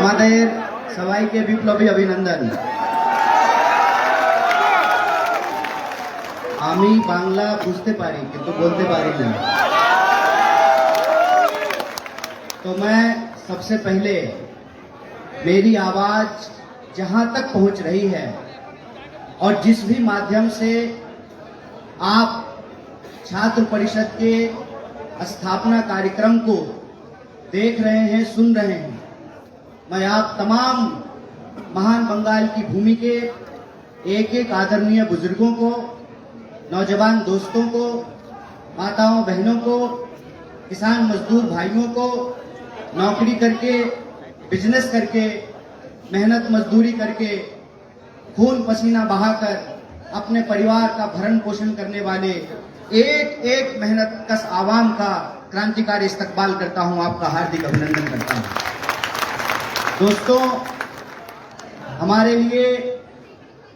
আমাদের সবাইকে বিপ্লবী অভিনন্দন। আমি বাংলা বুঝতে পারি কিন্তু বলতে पारी ना। तो मैं सबसे पहले मेरी आवाज जहां तक पहुंच रही है और जिस भी माध्यम से आप छात्र परिषद के स्थापना कार्यक्रम को देख रहे हैं, सुन रहे हैं, मैं आप तमाम महान बंगाल की भूमि के एक एक आदरणीय बुजुर्गों को, नौजवान दोस्तों को, माताओं बहनों को, किसान मजदूर भाइयों को, नौकरी करके, बिजनेस करके, मेहनत मजदूरी करके, खून पसीना बहाकर अपने परिवार का भरण पोषण करने वाले एक एक मेहनत कश आवाम का क्रांतिकारी इस्तकबाल करता हूं, आपका हार्दिक अभिनंदन करता हूं। दोस्तों, हमारे लिए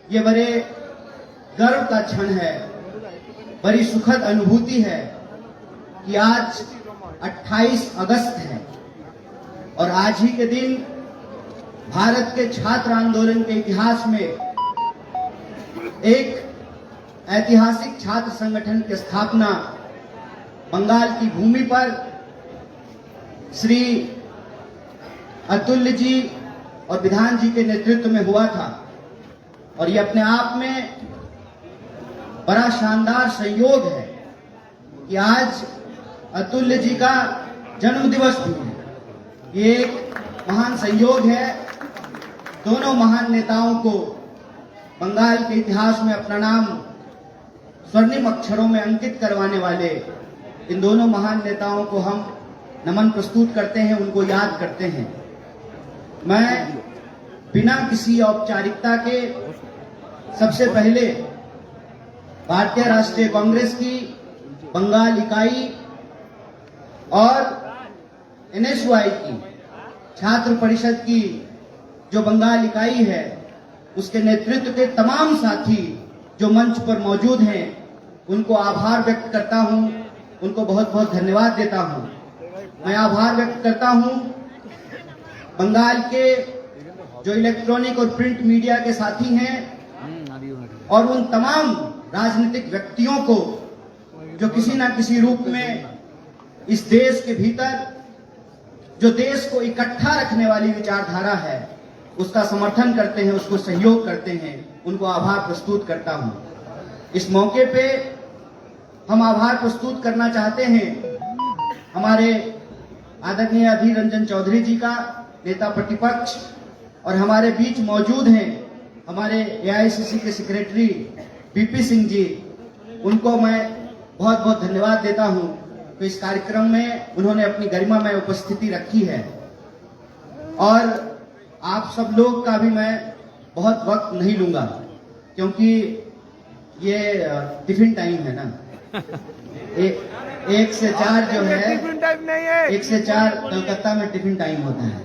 ये बड़े गर्व का क्षण है, बड़ी सुखद अनुभूति है कि आज 28 अगस्त है और आज ही के दिन भारत के छात्र आंदोलन के इतिहास में एक ऐतिहासिक छात्र संगठन की स्थापना बंगाल की भूमि पर श्री अतुल्य जी और विधान जी के नेतृत्व में हुआ था। और ये अपने आप में बड़ा शानदार संयोग है कि आज अतुल्य जी का जन्म दिवस भी है। ये एक महान संयोग है। दोनों महान नेताओं को बंगाल के इतिहास में अपना नाम स्वर्णिम अक्षरों में अंकित करवाने वाले इन दोनों महान नेताओं को हम नमन प्रस्तुत करते हैं, उनको याद करते हैं। मैं बिना किसी औपचारिकता के सबसे पहले भारतीय राष्ट्रीय कांग्रेस की बंगाल इकाई और NSY की छात्र परिषद की जो बंगाल इकाई है, उसके नेतृत्व के तमाम साथी जो मंच पर मौजूद हैं, उनको आभार व्यक्त करता हूं, उनको बहुत बहुत धन्यवाद देता हूं। मैं आभार व्यक्त करता हूं बंगाल के जो इलेक्ट्रॉनिक और प्रिंट मीडिया के साथी हैं और उन तमाम राजनीतिक व्यक्तियों को जो किसी ना किसी रूप में इस देश के भीतर जो देश को इकट्ठा रखने वाली विचारधारा है उसका समर्थन करते हैं, उसको सहयोग करते हैं, उनको आभार प्रस्तुत करता हूं। इस मौके पे हम आभार प्रस्तुत करना चाहते हैं हमारे आदरणीय अधीर रंजन चौधरी जी का, नेता प्रतिपक्ष, और हमारे बीच मौजूद हैं हमारे AICC के सेक्रेटरी BP सिंह जी। उनको मैं बहुत बहुत धन्यवाद देता हूं तो इस कार्यक्रम में उन्होंने अपनी गरिमा में उपस्थिति रखी है। और आप सब लोग का भी मैं बहुत वक्त नहीं लूंगा क्योंकि ये टिफिन टाइम है ना। 1 से 4 जो है, 1 से 4 कलकत्ता में टिफिन टाइम होता है,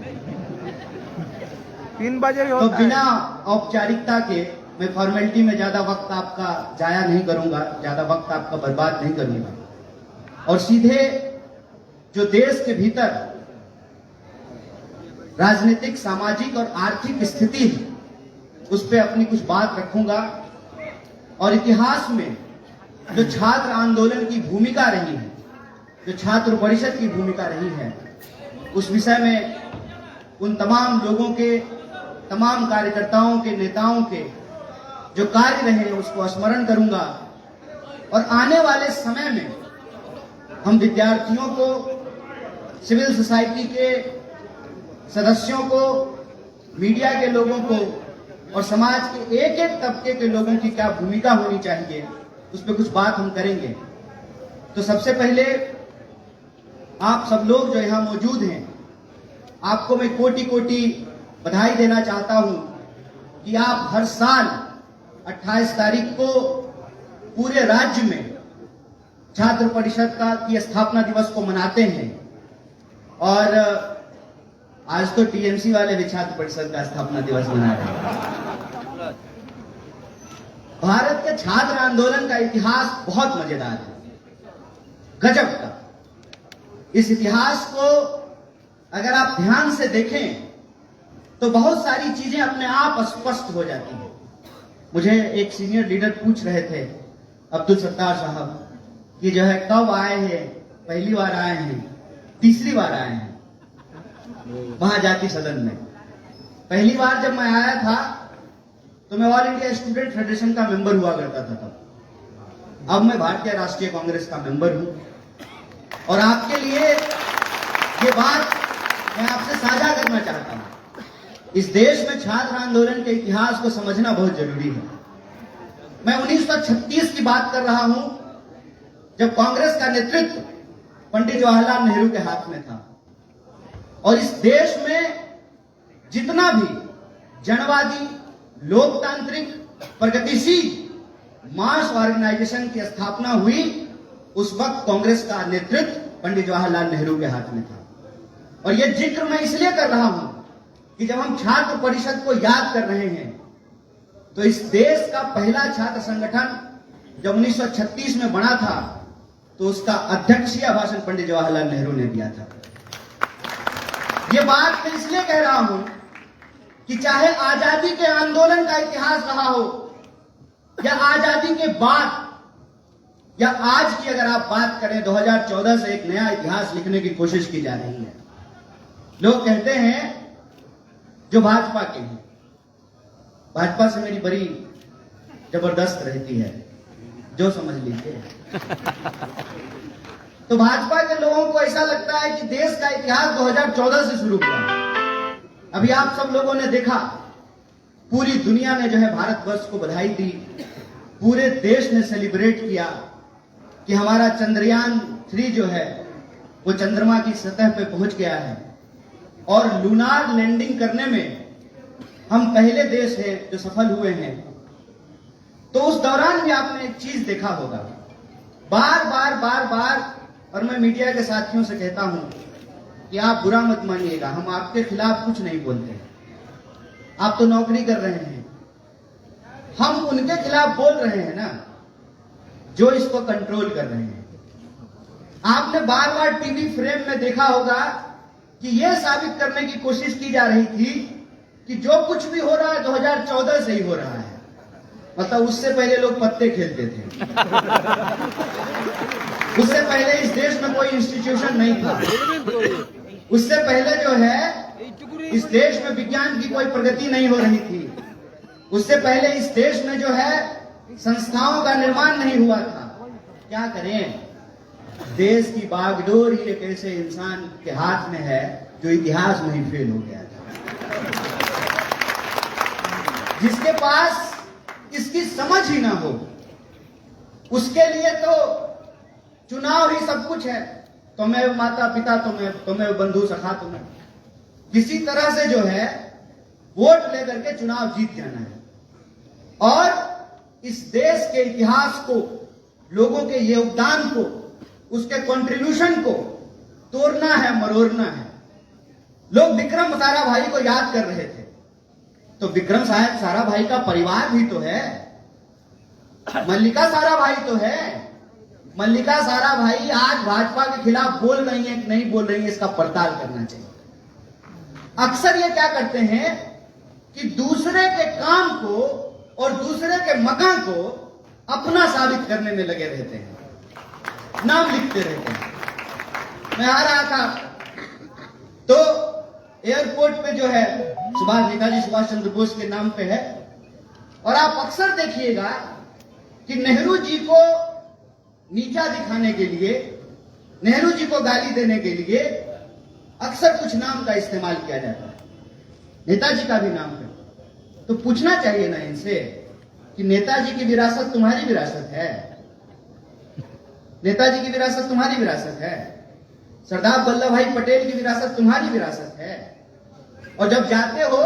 3 बजे तो बिना औपचारिकता के मैं फॉर्मेलिटी में ज्यादा वक्त आपका जाया नहीं करूंगा, ज्यादा वक्त आपका बर्बाद नहीं करूंगा और सीधे जो देश के भीतर राजनीतिक, सामाजिक और आर्थिक स्थिति है उस पर अपनी कुछ बात रखूंगा। और इतिहास में जो छात्र आंदोलन की भूमिका रही है, जो छात्र परिषद की भूमिका रही है, उस विषय में उन तमाम लोगों के, तमाम कार्यकर्ताओं के, नेताओं के जो कार्य रहे हैं उसको स्मरण करूंगा। और आने वाले समय में हम विद्यार्थियों को, सिविल सोसाइटी के सदस्यों को, मीडिया के लोगों को और समाज के एक एक तबके के लोगों की क्या भूमिका होनी चाहिए उस पर कुछ बात हम करेंगे। तो सबसे पहले आप सब लोग जो यहाँ मौजूद हैं, आपको मैं कोटि कोटि बधाई देना चाहता हूं कि आप हर साल 28 तारीख को पूरे राज्य में छात्र परिषद का की स्थापना दिवस को मनाते हैं। और आज तो TMC वाले भी छात्र परिषद का स्थापना दिवस मना रहे हैं। भारत के छात्र आंदोलन का इतिहास बहुत मजेदार है, गजब का। इस इतिहास को अगर आप ध्यान से देखें तो बहुत सारी चीजें अपने आप स्पष्ट हो जाती हैं। मुझे एक सीनियर लीडर पूछ रहे थे, अब्दुल सत्तार साहब, कि जो है कब आए हैं, पहली बार आए हैं, तीसरी बार आए हैं वहां जाति सदन में। पहली बार जब मैं आया था तो मैं ऑल इंडिया स्टूडेंट फेडरेशन का मेंबर हुआ करता था तब। अब मैं भारतीय राष्ट्रीय कांग्रेस का मेंबर हूं और आपके लिए ये बात मैं आपसे साझा करना चाहता हूं। इस देश में छात्र आंदोलन के इतिहास को समझना बहुत जरूरी है। मैं 1936 की बात कर रहा हूं, जब कांग्रेस का नेतृत्व पंडित जवाहरलाल नेहरू के हाथ में था और इस देश में जितना भी जनवादी, लोकतांत्रिक, प्रगतिशील मास ऑर्गेनाइजेशन की स्थापना हुई, उस वक्त कांग्रेस का नेतृत्व पंडित जवाहरलाल नेहरू के हाथ में था। और यह जिक्र मैं इसलिए कर रहा हूं कि जब हम छात्र परिषद को याद कर रहे हैं तो इस देश का पहला छात्र संगठन जब 1936 में बना था तो उसका अध्यक्षीय भाषण पंडित जवाहरलाल नेहरू ने दिया था। यह बात मैं इसलिए कह रहा हूं कि चाहे आजादी के आंदोलन का इतिहास रहा हो या आजादी के बाद या आज की अगर आप बात करें, 2014 से एक नया इतिहास लिखने की कोशिश की जा रही है। लोग कहते हैं जो भाजपा के हैं, भाजपा से मेरी बड़ी जबरदस्त रहती है, जो समझ लीजिए। तो भाजपा के लोगों को ऐसा लगता है कि देश का इतिहास 2014 से शुरू हुआ। अभी आप सब लोगों ने देखा, पूरी दुनिया ने जो है भारतवर्ष को बधाई दी, पूरे देश ने सेलिब्रेट किया कि हमारा चंद्रयान 3 जो है वो चंद्रमा की सतह पे पहुंच गया है और लूनार लैंडिंग करने में हम पहले देश हैं जो सफल हुए हैं। तो उस दौरान भी आपने एक चीज देखा होगा, बार बार, और मैं मीडिया के साथियों से कहता हूं कि आप बुरा मत मानिएगा, हम आपके खिलाफ कुछ नहीं बोलते, आप तो नौकरी कर रहे हैं। हम उनके खिलाफ बोल रहे हैं ना जो इसको कंट्रोल कर रहे हैं। आपने बार बार टीवी फ्रेम में देखा होगा कि यह साबित करने की कोशिश की जा रही थी कि जो कुछ भी हो रहा है 2014 से ही हो रहा है। मतलब उससे पहले लोग पत्ते खेलते थे, उससे पहले इस देश में कोई इंस्टीट्यूशन नहीं था, उससे पहले जो है इस देश में विज्ञान की कोई प्रगति नहीं हो रही थी, उससे पहले इस देश में जो है संस्थाओं का निर्माण नहीं हुआ था। क्या करें, देश की बागडोर ही एक ऐसे इंसान के हाथ में है जो इतिहास में ही फेल हो गया था, जिसके पास इसकी समझ ही ना हो। उसके लिए तो चुनाव ही सब कुछ है, तुम्हें माता पिता, तुम्हें बंधु सखा, तुम्हें किसी तरह से जो है वोट लेकर के चुनाव जीत जाना है और इस देश के इतिहास को, लोगों के योगदान को, उसके कंट्रीब्यूशन को तोड़ना है, मरोड़ना है। लोग विक्रम साराभाई को याद कर रहे थे, तो विक्रम साराभाई का परिवार भी तो है, मल्लिका साराभाई तो है। मल्लिका साराभाई आज भाजपा के खिलाफ बोल रही है कि नहीं बोल रही है, इसका पड़ताल करना चाहिए। अक्सर ये क्या करते हैं कि दूसरे के काम को और दूसरे के मकान को अपना साबित करने में लगे रहते हैं, नाम लिखते रहते हैं। मैं आ रहा था तो एयरपोर्ट पे जो है नेताजी सुभाष चंद्र बोस के नाम पे है और आप अक्सर देखिएगा कि नेहरू जी को नीचा दिखाने के लिए, नेहरू जी को गाली देने के लिए अक्सर कुछ नाम का इस्तेमाल किया जाता है, नेताजी का भी नाम है। तो पूछना चाहिए ना इनसे कि नेताजी की विरासत तुम्हारी विरासत है, नेताजी की विरासत तुम्हारी विरासत है, सरदार वल्लभ भाई पटेल की विरासत तुम्हारी विरासत है। और जब जाते हो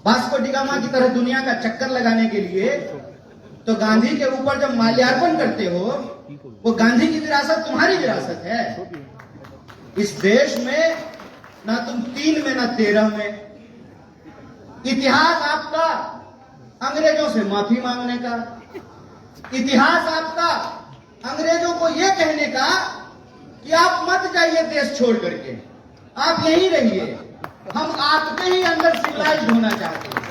वास्को डी गामा की तरह दुनिया का चक्कर लगाने के लिए, तो गांधी के ऊपर जब माल्यार्पण करते हो, वो गांधी की विरासत तुम्हारी विरासत है। इस देश में ना तुम 3 में ना 13 में। इतिहास आपका अंग्रेजों से माफी मांगने का, इतिहास आपका अंग्रेजों को यह कहने का कि आप मत जाइए देश छोड़ करके, आप यहीं रहिए, हम आपके ही अंदर सिविलाइज्ड होना चाहते हैं।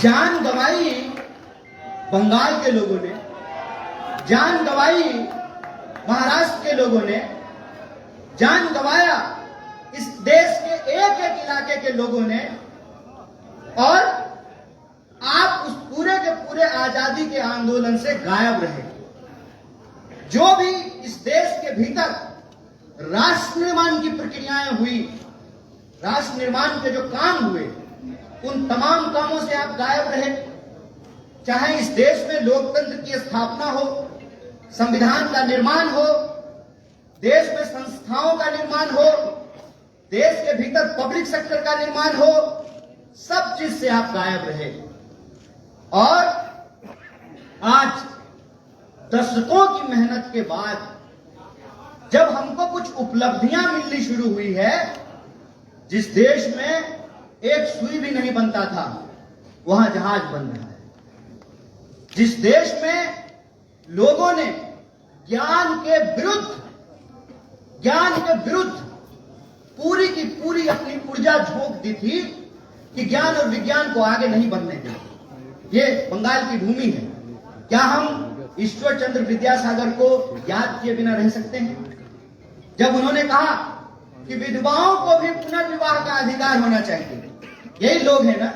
जान गंवाई बंगाल के लोगों ने, जान गंवाई महाराष्ट्र के लोगों ने, जान गंवाया इस देश के एक एक इलाके के लोगों ने, और आप उस पूरे के पूरे आजादी के आंदोलन से गायब रहे। जो भी इस देश के भीतर राष्ट्र निर्माण की प्रक्रियाएं हुई, राष्ट्र निर्माण के जो काम हुए, उन तमाम कामों से आप गायब रहे। चाहे इस देश में लोकतंत्र की स्थापना हो, संविधान का निर्माण हो, देश में संस्थाओं का निर्माण हो, देश के भीतर पब्लिक सेक्टर का निर्माण हो, सब चीज से आप गायब रहे। और आज दशकों की मेहनत के बाद जब हमको कुछ उपलब्धियां मिलनी शुरू हुई है, जिस देश में एक सुई भी नहीं बनता था, वहां जहाज बन रहा है। जिस देश में लोगों ने ज्ञान के विरुद्ध पूरी की पूरी अपनी ऊर्जा झोंक दी थी कि ज्ञान और विज्ञान को आगे नहीं बढ़ने दें। ये बंगाल की भूमि है। क्या हम ईश्वर चंद्र विद्यासागर को याद किए बिना रह सकते हैं? जब उन्होंने कहा कि विधवाओं को भी पुनर्विवाह का अधिकार होना चाहिए, यही लोग हैं ना,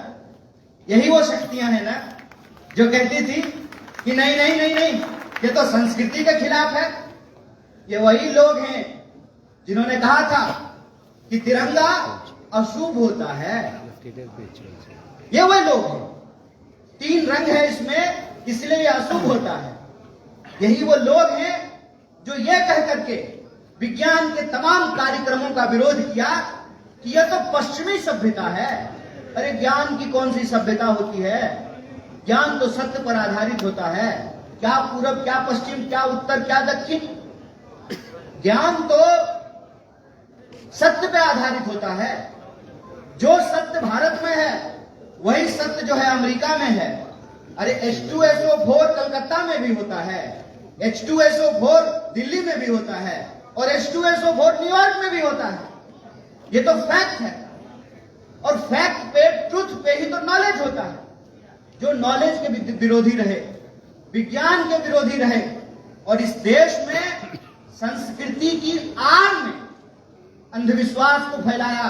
यही वो शक्तियां हैं ना जो कहती थी कि नहीं नहीं नहीं नहीं, ये तो संस्कृति के खिलाफ है। ये वही लोग हैं जिन्होंने कहा था कि तिरंगा अशुभ होता है। ये वही लोग हैं, 3 रंग है इसमें, इसलिए ये अशुभ होता है। यही वो लोग हैं जो ये कह करके विज्ञान के तमाम कार्यक्रमों का विरोध किया कि यह तो पश्चिमी सभ्यता है। अरे ज्ञान की कौन सी सभ्यता होती है? ज्ञान तो सत्य पर आधारित होता है। क्या पूरब, क्या पश्चिम, क्या उत्तर, क्या दक्षिण? ज्ञान तो सत्य पे आधारित होता है। जो सत्य भारत में है वही सत्य जो है अमेरिका में है। अरे H2SO4 कलकत्ता में भी होता है, H2SO4 दिल्ली में भी होता है, और H2SO4 न्यूयॉर्क में भी होता है। ये तो फैक्ट है, और फैक्ट पे, ट्रुथ पे ही तो नॉलेज होता है। जो नॉलेज के विरोधी रहे, विज्ञान के विरोधी रहे, और इस देश में संस्कृति की आड़ में अंधविश्वास को फैलाया,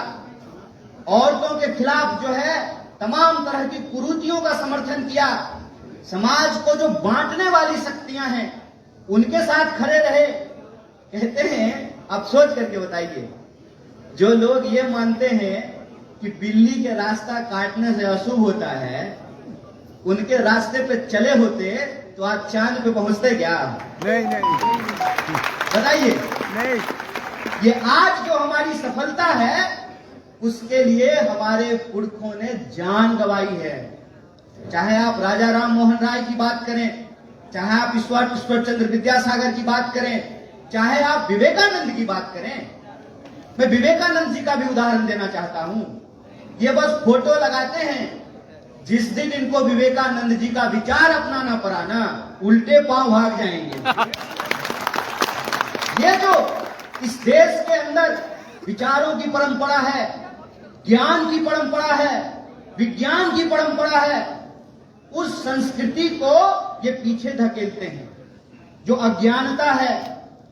औरतों के खिलाफ जो है तमाम तरह की कुरीतियों का समर्थन किया, समाज को जो बांटने वाली शक्तियां हैं उनके साथ खड़े रहे। कहते हैं, आप सोच करके बताइए, जो लोग ये मानते हैं कि बिल्ली के रास्ता काटने से अशुभ होता है, उनके रास्ते पे चले होते तो आप चांद पे पहुंचते क्या? नहीं नहीं, बताइए। नहीं। ये आज जो हमारी सफलता है, उसके लिए हमारे पुरखों ने जान गंवाई है। चाहे आप राजा राम मोहन राय की बात करें, चाहे आप ईश्वर चंद्र विद्यासागर की बात करें, चाहे आप विवेकानंद की बात करें। मैं विवेकानंद जी का भी उदाहरण देना चाहता हूं। ये बस फोटो लगाते हैं, जिस दिन इनको विवेकानंद जी का विचार अपनाना पड़ा ना, उल्टे पांव भाग जाएंगे। ये जो इस देश के अंदर विचारों की परंपरा है, ज्ञान की परंपरा है, विज्ञान की परंपरा है, उस संस्कृति को ये पीछे धकेलते हैं। जो अज्ञानता है,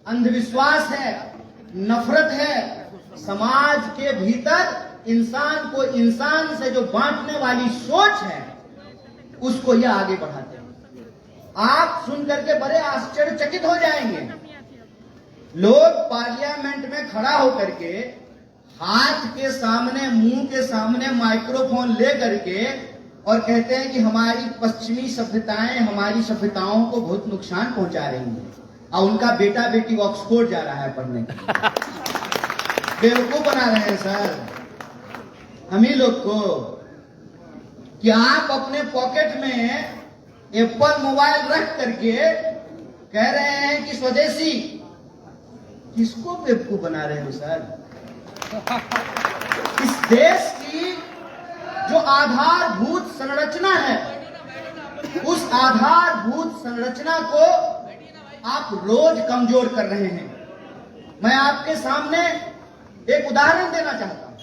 अंधविश्वास है, नफरत है, समाज के भीतर इंसान को इंसान से जो बांटने वाली सोच है, उसको ये आगे बढ़ाते हैं। आप सुन करके बड़े आश्चर्यचकित हो जाएंगे। लोग पार्लियामेंट में खड़ा होकर के हाथ के सामने, मुंह के सामने माइक्रोफोन ले करके और कहते हैं कि हमारी पश्चिमी सभ्यताएं हमारी सभ्यताओं को बहुत नुकसान पहुंचा रही हैं, और उनका बेटा बेटी ऑक्सफोर्ड जा रहा है पढ़ने। बेवकूफ बना रहे हैं सर हम ही लोग को, कि आप अपने पॉकेट में एप्पल मोबाइल रख करके कह रहे हैं कि स्वदेशी। किसको बेवकूफ बना रहे हो सर? इस देश की जो आधारभूत संरचना है, उस आधारभूत संरचना को आप रोज कमजोर कर रहे हैं। मैं आपके सामने एक उदाहरण देना चाहता हूं।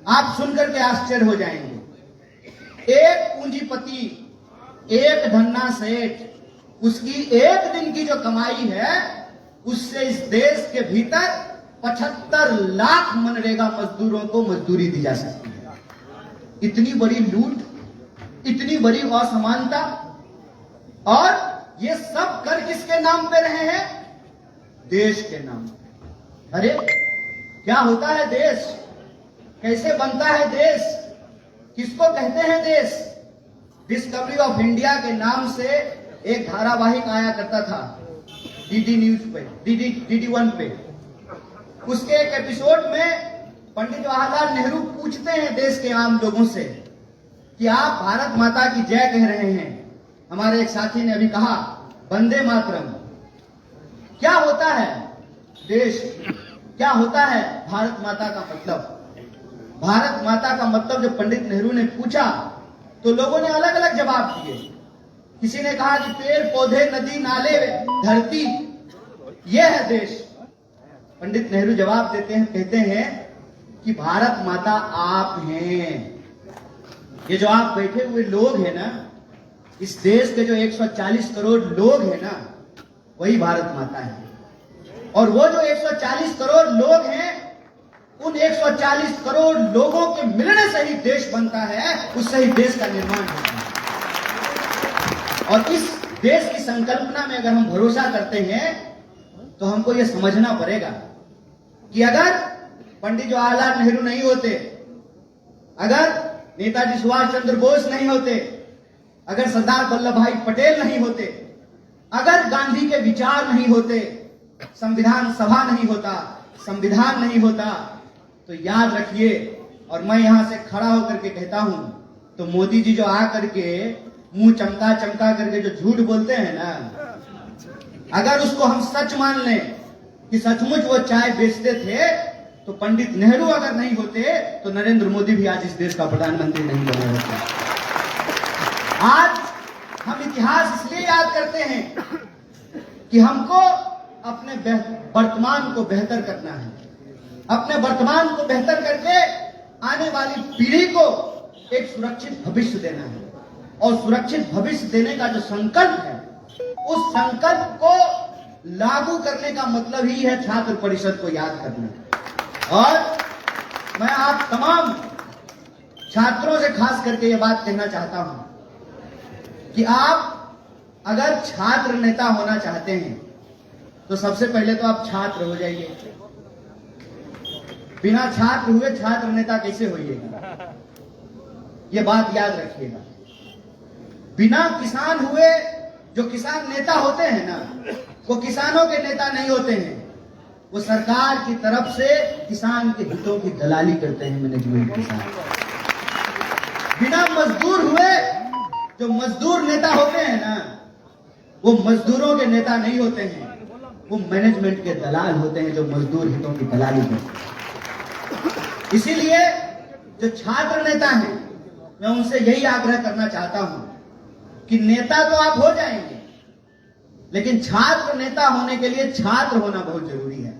आप सुनकर के आश्चर्य हो जाएंगे। एक पूंजीपति, एक धन्ना सेठ, उसकी एक दिन की जो कमाई है उससे इस देश के भीतर 75 लाख मनरेगा मजदूरों को मजदूरी दी जा सकती है। इतनी बड़ी लूट, इतनी बड़ी असमानता, और ये सब कर किसके नाम पे रहे हैं? देश के नाम। अरे क्या होता है देश? कैसे बनता है देश? किसको कहते हैं देश? डिस्कवरी ऑफ इंडिया के नाम से एक धारावाहिक आया करता था डीडी न्यूज पे, डीडी 1 पे। उसके एक एपिसोड में पंडित जवाहरलाल नेहरू पूछते हैं देश के आम लोगों से कि आप भारत माता की जय कह रहे हैं। हमारे एक साथी ने अभी कहा वंदे मातरम। क्या होता है देश? क्या होता है भारत माता का मतलब? भारत माता का मतलब जब पंडित नेहरू ने पूछा तो लोगों ने अलग अलग जवाब दिए। किसी ने कहा कि पेड़ पौधे, नदी नाले, धरती, यह है देश। पंडित नेहरू जवाब देते हैं, कहते हैं कि भारत माता आप हैं। ये जो आप बैठे हुए लोग हैं ना, इस देश के जो 140 करोड़ लोग हैं ना, वही भारत माता है। और वो जो 140 करोड़ लोग हैं, उन 140 करोड़ लोगों के मिलने से ही देश बनता है, उससे ही देश का निर्माण होता है। और इस देश की संकल्पना में अगर हम भरोसा करते हैं तो हमको यह समझना पड़ेगा कि अगर पंडित जवाहरलाल नेहरू नहीं होते, अगर नेताजी सुभाष चंद्र बोस नहीं होते, अगर सरदार वल्लभ भाई पटेल नहीं होते, अगर गांधी के विचार नहीं होते, संविधान सभा नहीं होता, संविधान नहीं होता, तो याद रखिए, और मैं यहां से खड़ा होकर के कहता हूं, तो मोदी जी जो आकर के मुंह चमका चमका करके जो झूठ बोलते हैं ना, अगर उसको हम सच मान लें कि सचमुच वो चाय बेचते थे, तो पंडित नेहरू अगर नहीं होते तो नरेंद्र मोदी भी आज इस देश का प्रधानमंत्री नहीं बने होते। आज हम इतिहास इसलिए याद करते हैं कि हमको अपने वर्तमान को बेहतर करना है, अपने वर्तमान को बेहतर करके आने वाली पीढ़ी को एक सुरक्षित भविष्य देना है। और सुरक्षित भविष्य देने का जो संकल्प है, उस संकल्प को लागू करने का मतलब ही है छात्र परिषद को याद करना। और मैं आप तमाम छात्रों से खास करके ये बात कहना चाहता हूं कि आप अगर छात्र नेता होना चाहते हैं तो सबसे पहले तो आप छात्र हो जाइए। बिना छात्र हुए छात्र नेता कैसे होइएगा? ये बात याद रखिएगा। बिना किसान हुए जो किसान नेता होते हैं ना, वो किसानों के नेता नहीं होते हैं, वो सरकार की तरफ से किसान के हितों की दलाली करते हैं मैनेजमेंट के साथ। बिना मजदूर हुए जो मजदूर नेता होते हैं ना, वो मजदूरों के नेता नहीं होते हैं, वो मैनेजमेंट के दलाल होते हैं जो मजदूर हितों की दलाली करते हैं। इसीलिए जो छात्र नेता हैं, मैं उनसे यही आग्रह करना चाहता हूं कि नेता तो आप हो जाएंगे, लेकिन छात्र नेता होने के लिए छात्र होना बहुत जरूरी है।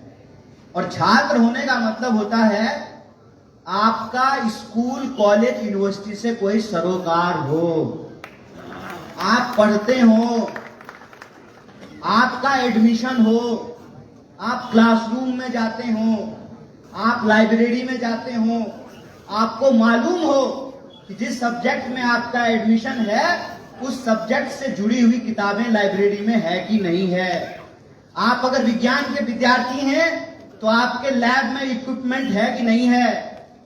और छात्र होने का मतलब होता है आपका स्कूल, कॉलेज, यूनिवर्सिटी से कोई सरोकार हो, आप पढ़ते हो, आपका एडमिशन हो, आप क्लासरूम में जाते हो, आप लाइब्रेरी में जाते हो, आपको मालूम हो कि जिस सब्जेक्ट में आपका एडमिशन है उस सब्जेक्ट से जुड़ी हुई किताबें लाइब्रेरी में है कि नहीं है। आप अगर विज्ञान के विद्यार्थी हैं तो आपके लैब में इक्विपमेंट है कि नहीं है,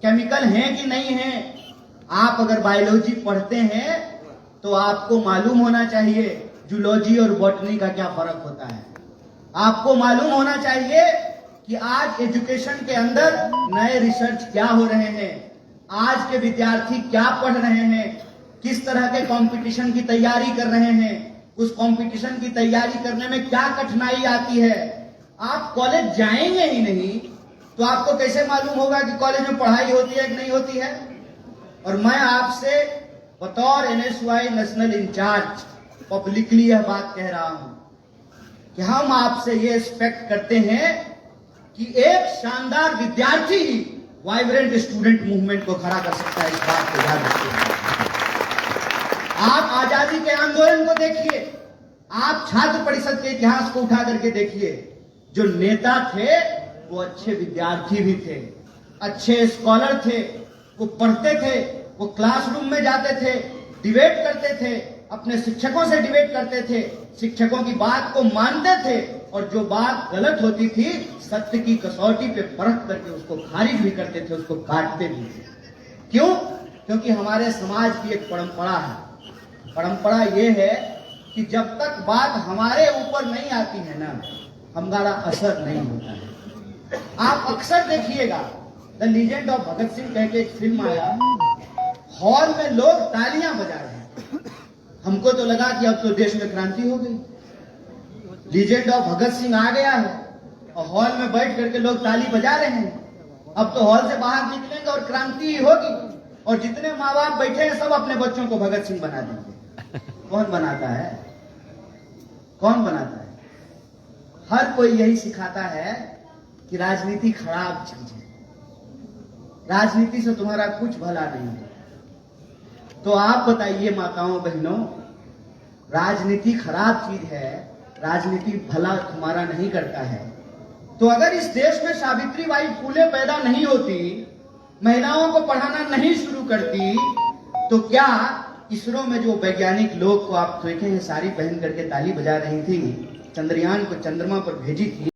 केमिकल है कि नहीं है। आप अगर बायोलॉजी पढ़ते हैं तो आपको मालूम होना चाहिए जूलॉजी और बॉटनी का क्या फर्क होता है। आपको मालूम होना चाहिए कि आज एजुकेशन के अंदर नए रिसर्च क्या हो रहे हैं, आज के विद्यार्थी क्या पढ़ रहे हैं, किस तरह के कंपटीशन की तैयारी कर रहे हैं, उस कंपटीशन की तैयारी करने में क्या कठिनाई आती है। आप कॉलेज जाएंगे ही नहीं तो आपको कैसे मालूम होगा कि कॉलेज में पढ़ाई होती है कि नहीं होती है। और मैं आपसे बतौर NSY नेशनल इंचार्ज पब्लिकली यह बात कह रहा हूं कि हम आपसे ये एक्सपेक्ट करते हैं कि एक शानदार विद्यार्थी ही वाइब्रेंट स्टूडेंट मूवमेंट को खड़ा कर सकता है। इस बात को याद रखिए। आप आजादी के आंदोलन को देखिए, आप छात्र परिषद के इतिहास को उठा करके देखिए। जो नेता थे वो अच्छे विद्यार्थी भी थे, अच्छे स्कॉलर थे, वो पढ़ते थे, वो क्लासरूम में जाते थे, डिबेट करते थे, अपने शिक्षकों से डिबेट करते थे, शिक्षकों की बात को मानते थे, और जो बात गलत होती थी सत्य की कसौटी पे परख करके उसको खारिज भी करते थे, उसको काटते भी थे। क्यों? क्योंकि हमारे समाज की एक परंपरा है। परंपरा ये है कि जब तक बात हमारे ऊपर नहीं आती है ना, हमारा असर नहीं होता है। आप अक्सर देखिएगा, the legend of Bhagat Singh कह के एक फिल्म आया, हॉल में लोग तालियां बजा रहे हैं। हमको तो लगा कि अब तो देश में क्रांति हो गई, लीजेंड ऑफ भगत सिंह आ गया है और हॉल में बैठ करके लोग ताली बजा रहे हैं। अब तो हॉल से बाहर निकलेंगे और क्रांति होगी, और जितने माँ बाप बैठे हैं सब अपने बच्चों को भगत सिंह बना देंगे। कौन बनाता है? कौन बनाता है? हर कोई यही सिखाता है कि राजनीति खराब चीज है, राजनीति से तुम्हारा कुछ भला नहीं है। तो आप बताइए माताओं बहनों, राजनीति खराब चीज है, राजनीति भला तुम्हारा नहीं करता है। तो अगर इस देश में सावित्रीबाई फूले पैदा नहीं होती, महिलाओं को पढ़ाना नहीं शुरू करती, तो क्या इसरो में जो वैज्ञानिक लोग को आप देखे हैं साड़ी पहन करके ताली बजा रही थी, चंद्रयान को चंद्रमा पर भेजी थी,